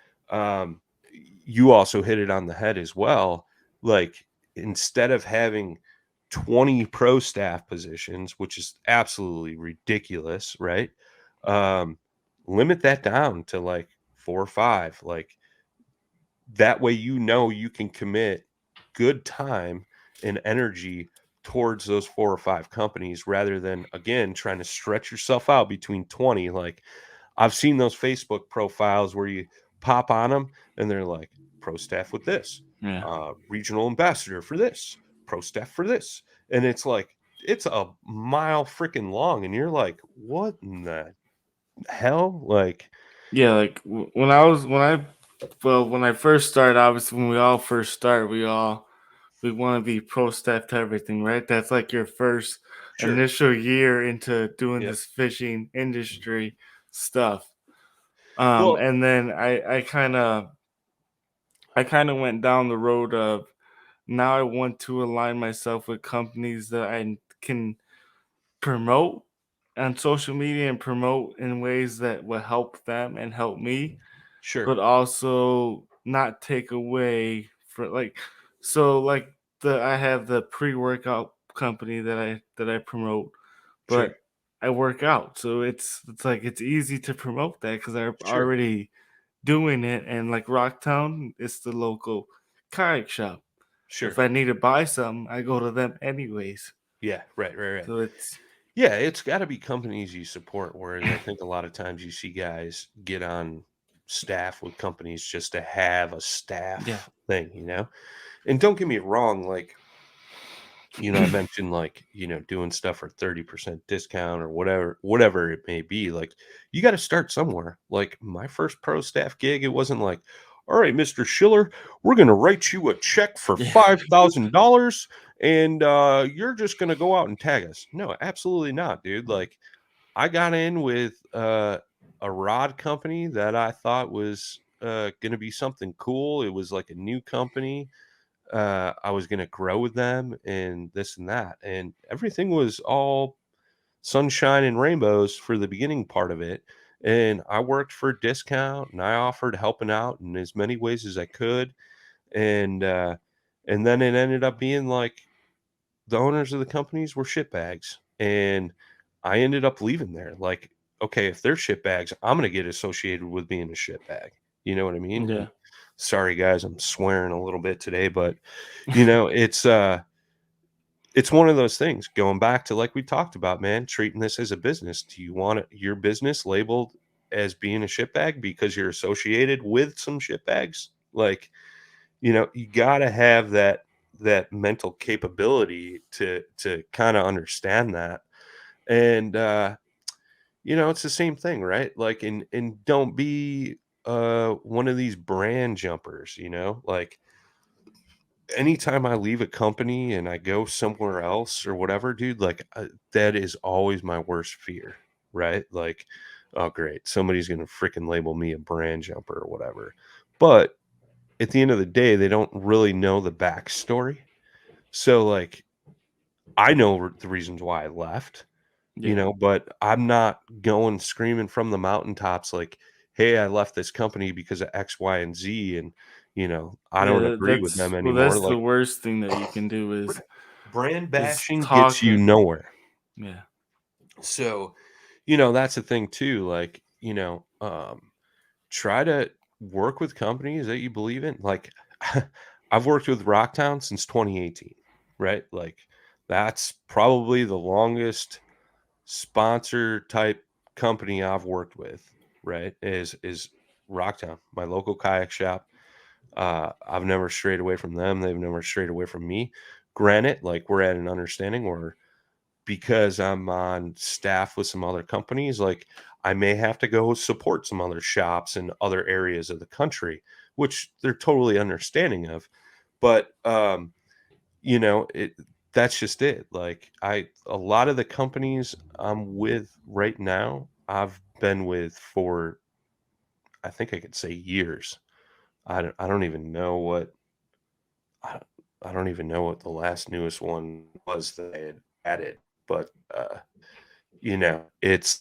you also hit it on the head as well. Like instead of having 20 pro staff positions, which is absolutely ridiculous, right? Limit that down to like 4 or 5. Like that way, you can commit good time and energy towards those 4 or 5 companies rather than, again, trying to stretch yourself out between 20. Like I've seen those Facebook profiles where you pop on them and they're like pro staff with this, regional ambassador for this, pro staff for this. And it's like, it's a mile freaking long. And you're like, what in the hell? Like, yeah, like when I first started, obviously when we all first start, we want to be pro staff to everything, right? That's like your first initial year into doing this fishing industry stuff. And then I kind of went down the road of now I want to align myself with companies that I can promote on social media and promote in ways that will help them and help me. But also not take away for like I have the pre-workout company that I promote, but I work out. So it's like it's easy to promote that because I'm already doing it. And like Rocktown, it's the local kayak shop. If I need to buy something, I go to them anyways. Yeah, right. So it's got to be companies you support. Whereas I think a lot of times you see guys get on staff with companies just to have a staff thing, And don't get me wrong, like, I mentioned like, doing stuff for 30% discount or whatever it may be. Like, you got to start somewhere. Like my first pro staff gig, it wasn't like, all right, Mr. Schiller, we're going to write you a check for $5,000 and you're just going to go out and tag us. No, absolutely not, dude. Like I got in with a rod company that I thought was going to be something cool. It was like a new company. I was going to grow with them and this and that. And everything was all sunshine and rainbows for the beginning part of it. And I worked for a discount and I offered helping out in as many ways as I could. And then it ended up being like the owners of the companies were shitbags. And I ended up leaving there. Like, okay, if they're shitbags, I'm going to get associated with being a shitbag. You know what I mean? Yeah. Sorry guys, I'm swearing a little bit today, but it's it's one of those things going back to like we talked about, man, treating this as a business. Do you want your business labeled as being a shitbag because you're associated with some shitbags? Like, you got to have that mental capability to kind of understand that. And it's the same thing, right? Like, and don't be one of these brand jumpers, like anytime I leave a company and I go somewhere else or whatever, dude, like that is always my worst fear, right? Like, oh, great, somebody's gonna freaking label me a brand jumper or whatever. But at the end of the day, they don't really know the backstory. So, like, I know the reasons why I left, Yeah. but I'm not going screaming from the mountaintops like, hey, I left this company because of X, Y, and Z, and I don't Yeah, agree with them anymore. that's the Like, worst thing that you can do brand is bashing gets talk. you nowhere. Yeah, So, that's the thing too. Like, try to work with companies that you believe in. Like, I've worked with Rocktown since 2018, right? Like, that's probably the longest sponsor type company I've worked with, right? Is Rocktown, my local kayak shop. I've never strayed away from them. They've never strayed away from me. Granted, like we're at an understanding where because I'm on staff with some other companies, like I may have to go support some other shops in other areas of the country, which they're totally understanding of. But it that's just it. Like a lot of the companies I'm with right now, I've been with for I think I could say years. I don't even know what I, I don't even know what the last newest one was that I had added, but it's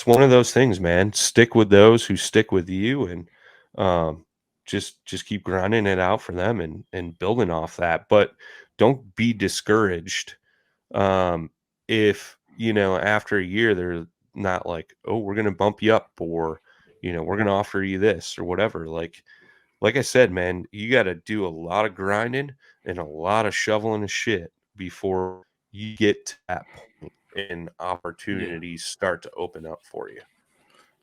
one of those things, man. Stick with those who stick with you, and um, just keep grinding it out for them and building off that. But don't be discouraged if after a year they're not like, oh, we're gonna bump you up, or we're gonna offer you this or whatever. Like I said, man, you got to do a lot of grinding and a lot of shoveling of shit before you get to that point and yeah, opportunities start to open up for you.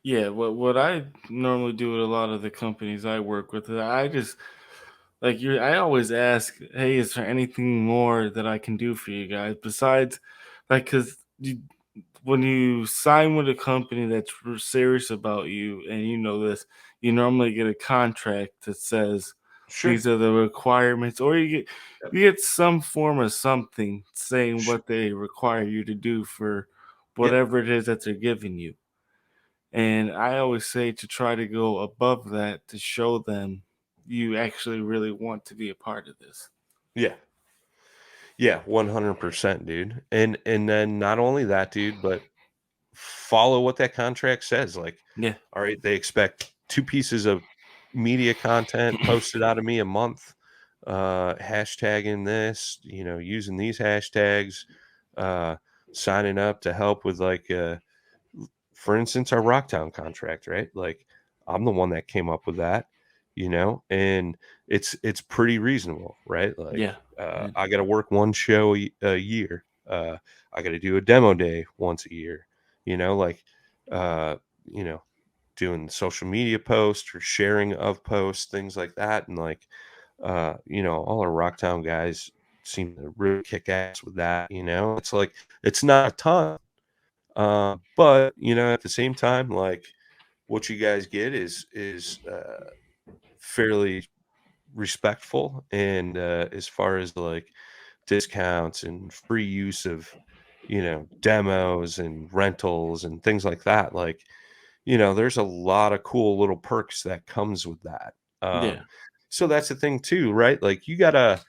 yeah. What I normally do with a lot of the companies I work with, is I just like you. I always ask, hey, is there anything more that I can do for you guys besides, like, because when you sign with a company that's serious about you, and you know this, you normally get a contract that says Sure. these are the requirements, or you get some form of something saying what they require you to do for Yep. whatever it is that they're giving you. And I always say to try to go above that to show them you actually really want to be a part of this. Yeah. Yeah. 100%, dude. And then not only that, dude, but follow what that contract says. Like, Yeah. all right, they expect 2 pieces of media content posted out of me a month, hashtagging this, using these hashtags, uh, signing up to help with like, for instance, our Rocktown contract, right? Like, I'm the one that came up with that, and it's pretty reasonable, right? Like, Yeah. And- I got to work one show a year. I got to do a demo day once a year, like, uh, you know, doing social media posts or sharing of posts, things like that. And like, all our Rocktown guys seem to really kick ass with that. It's like, it's not a ton, but at the same time, like what you guys get is fairly respectful. And as far as like discounts and free use of demos and rentals and things like that, like there's a lot of cool little perks that comes with that. yeah. So that's the thing too, right? Like you gotta,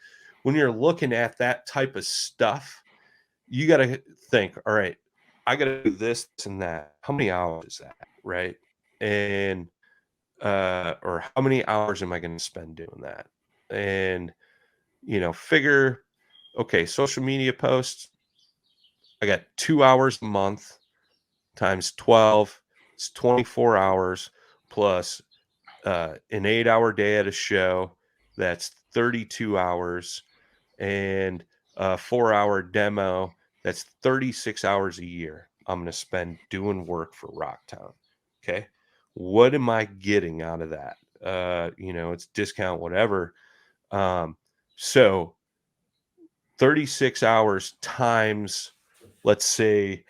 when you're looking at that type of stuff, you gotta think, all right, I gotta do this and that. How many hours is that, right? And or how many hours am I gonna spend doing that? And figure, okay, social media posts, I got 2 hours a month times 12, it's 24 hours plus an 8-hour day at a show. That's 32 hours. And a 4-hour demo. That's 36 hours a year I'm going to spend doing work for Rocktown. Okay. What am I getting out of that? It's discount, whatever. So 36 hours times, let's say,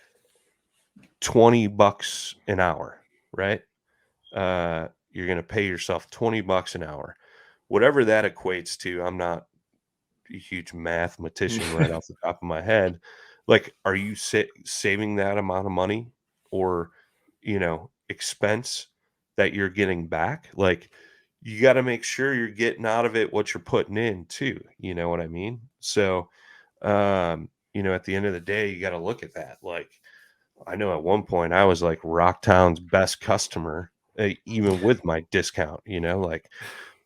$20 an hour, right? You're going to pay yourself $20 an hour, whatever that equates to. I'm not a huge mathematician right off the top of my head. Like, are you saving that amount of money or, expense that you're getting back? Like, you got to make sure you're getting out of it what you're putting in too. You know what I mean? So, at the end of the day, you got to look at that. Like, I know at one point I was like Rocktown's best customer, even with my discount, like,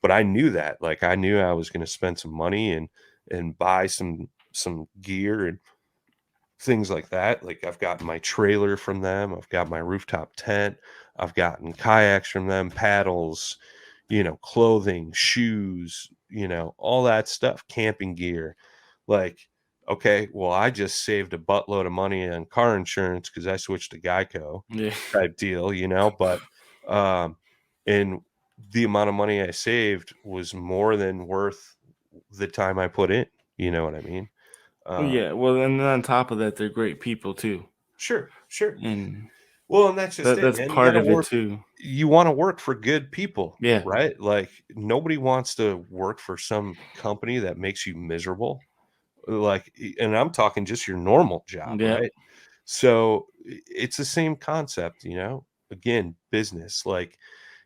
but I knew that, like, I knew I was going to spend some money and buy some gear and things like that. Like, I've got my trailer from them, I've got my rooftop tent, I've gotten kayaks from them, paddles, clothing, shoes, all that stuff, camping gear. Like, okay, well, I just saved a buttload of money on car insurance because I switched to Geico Yeah. type deal, but and the amount of money I saved was more than worth the time I put in. You know what I mean? Well, yeah. Well, and then on top of that, they're great people too. Sure. And Well, and that's just it, that's man. You part gotta of it work. too. You want to work for good people, Yeah. right? Like, nobody wants to work for some company that makes you miserable. Like, and I'm talking just your normal job, Yeah. right? So it's the same concept, again, business. Like,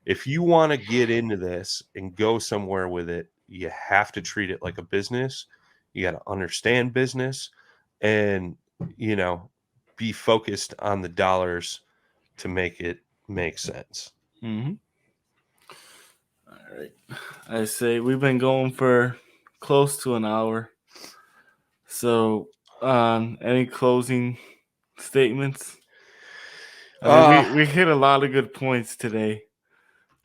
if you want to get into this and go somewhere with it, you have to treat it like a business. You got to understand business and, you know, be focused on the dollars to make it make sense. Mm-hmm. All right. I say we've been going for close to an hour. So, any closing statements? I mean, we hit a lot of good points today.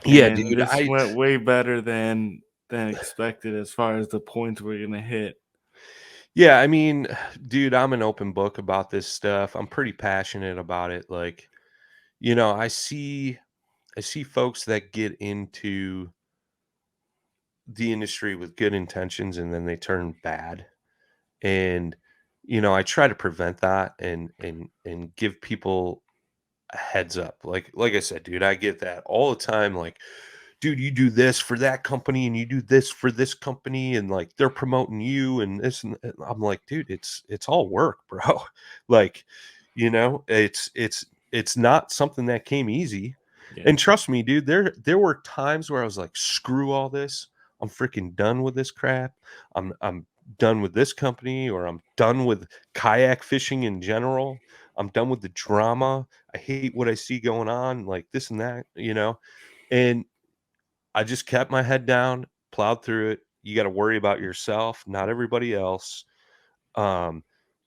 Yeah, And dude. this went way better than expected as far as the points we're gonna hit. Yeah, I mean, dude, I'm an open book about this stuff. I'm pretty passionate about it. Like, I see folks that get into the industry with good intentions and then they turn bad. And I try to prevent that and give people a heads up. Like I said, dude, I get that all the time. Like, dude, you do this for that company and you do this for this company and like they're promoting you and this and I'm like, dude, it's all work, bro. Like, it's not something that came easy. Yeah. And trust me, dude, there were times where I was like, screw all this. I'm freaking done with this crap. I'm done with this company, or I'm done with kayak fishing in general. I'm done with the drama. I hate what I see going on, like this and that, and I just kept my head down, plowed through it. You got to worry about yourself, not everybody else. Um,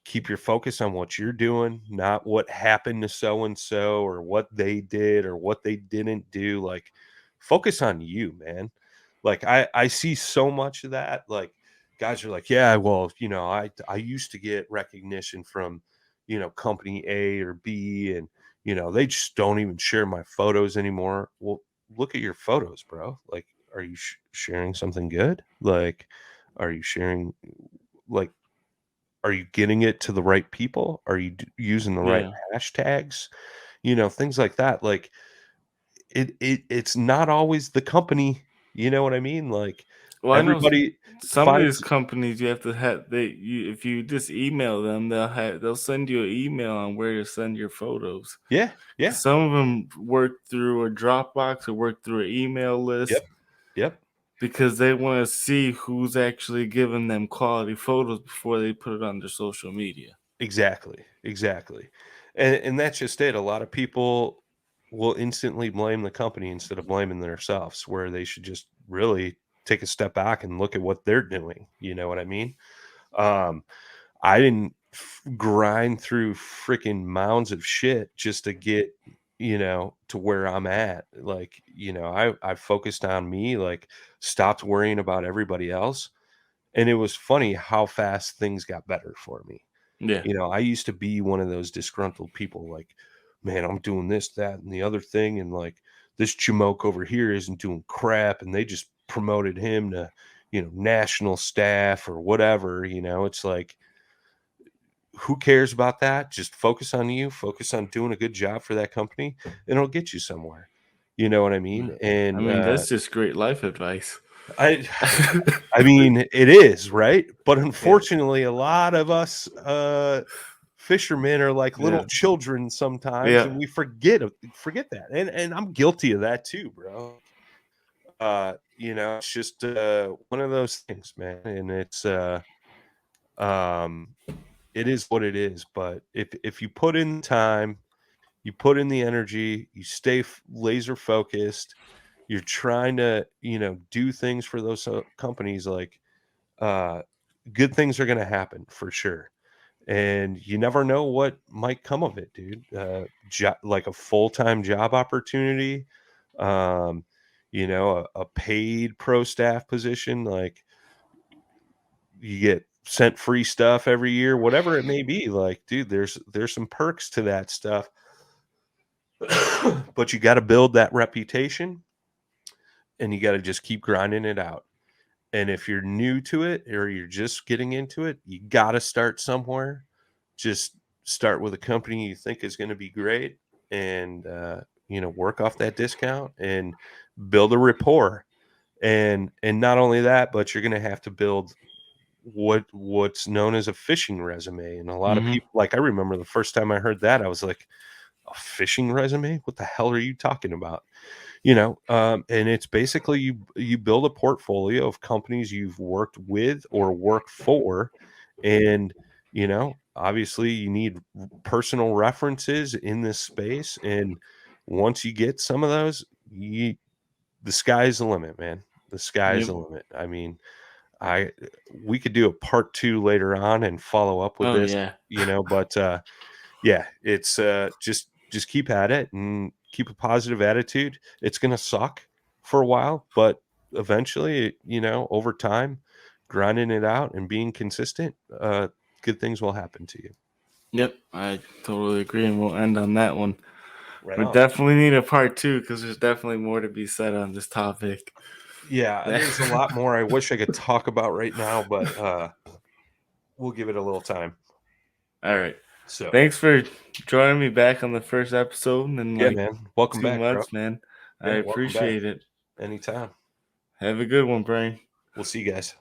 Keep your focus on what you're doing, not what happened to so and so or what they did or what they didn't do. Like, focus on you, man. Like, I see so much of that. Like, guys are like, yeah, well, I used to get recognition from, company A or B, and they just don't even share my photos anymore. Well, look at your photos, bro. Like, are you sharing something good? Like, are you sharing, like, are you getting it to the right people? Are you using the right Yeah. hashtags? Things like that. Like, it's not always the company. You know what I mean? Like, Well, I know everybody some of these finds. companies you have to have if you just email them, they'll send you an email on where to send your photos. Yeah, yeah. Some of them work through a Dropbox or work through an email list. Yep. Because they want to see who's actually giving them quality photos before they put it on their social media. Exactly. And that's just it. A lot of people will instantly blame the company instead of blaming themselves, where they should just really take a step back and look at what they're doing. You know what I mean? I didn't grind through freaking mounds of shit just to get, to where I'm at. Like, I focused on me, like, stopped worrying about everybody else, And it was funny how fast things got better for me. Yeah. You know, I used to be one of those disgruntled people like, man, I'm doing this, that, and the other thing. And like this Jamoke over here isn't doing crap. And they just promoted him to, you know, national staff or whatever. You know, it's like, who cares about that? Just focus on you, focus on doing a good job for that company, and it'll get you somewhere. You know what I mean? And I mean, that's just great life advice. I mean, it is, right? But unfortunately, a lot of us fishermen are like little children sometimes, and we forget that. And I'm guilty of that too, bro. You know, it's just one of those things, man. And it's it is what it is. But if you put in time, you put in the energy, you stay laser focused, you're trying to, you know, do things for those companies, like good things are going to happen for sure. And you never know what might come of it, dude. Like a full-time job opportunity, you know, a paid pro staff position, like you get sent free stuff every year, whatever it may be. Like, dude, there's some perks to that stuff. But you got to build that reputation, and you got to just keep grinding it out. And if you're new to it or you're just getting into it, you got to start somewhere. Just start with a company you think is going to be great, and you know, work off that discount and build a rapport. And not only that, but you're going to have to build what's known as a fishing resume. And a lot of people, like, I remember the first time I heard that, I was like, a fishing resume? What the hell are you talking about? You know, and it's basically you build a portfolio of companies you've worked with or worked for. And, you know, obviously you need personal references in this space. And once you get some of those, the sky's the limit, man. The sky's the limit. I mean, we could do a part 2 later on and follow up with this, you know, but yeah, it's just keep at it and keep a positive attitude. It's going to suck for a while, but eventually, you know, over time, grinding it out and being consistent, good things will happen to you. Yep, I totally agree, and we'll end on that one. Right we on. Definitely need a part 2 because there's definitely more to be said on this topic. Yeah, there's a lot more I wish I could talk about right now, but we'll give it a little time. All right. So thanks for joining me back on the first episode. And yeah, man, welcome 2 back, months, bro. man. Yeah, I appreciate it. Anytime. Have a good one, Brian. We'll see you guys.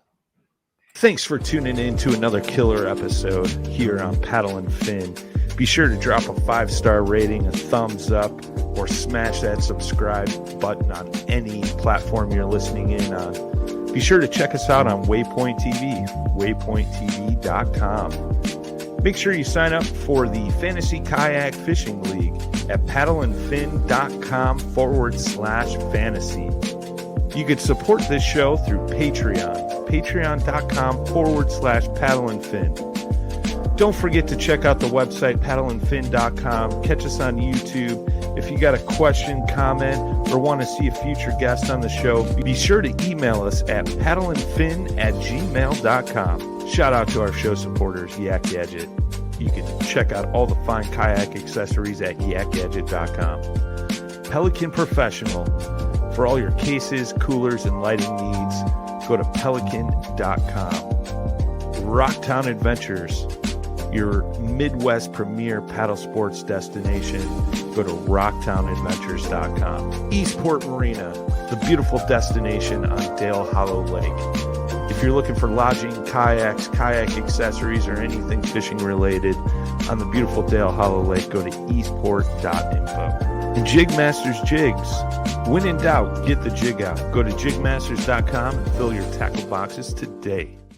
Thanks for tuning in to another killer episode here on Paddle and Fin. Be sure to drop a 5-star rating, a thumbs up, or smash that subscribe button on any platform you're listening in on. Be sure to check us out on Waypoint TV, waypointtv.com. Make sure you sign up for the Fantasy Kayak Fishing League at paddleandfin.com/fantasy. You could support this show through Patreon, patreon.com/paddleandfin. Don't forget to check out the website, paddleandfin.com. Catch us on YouTube. If you got a question, comment, or want to see a future guest on the show, be sure to email us at paddleandfin@gmail.com. Shout out to our show supporters, Yak Gadget. You can check out all the fine kayak accessories at yakgadget.com. Pelican Professional. For all your cases, coolers, and lighting needs, go to pelican.com. Rocktown Adventures, your Midwest premier paddle sports destination. Go to rocktownadventures.com. Eastport Marina, the beautiful destination on Dale Hollow Lake. If you're looking for lodging, kayaks, kayak accessories, or anything fishing related on the beautiful Dale Hollow Lake, go to eastport.info. And Jigmasters Jigs. When in doubt, get the jig out. Go to jigmasters.com and fill your tackle boxes today.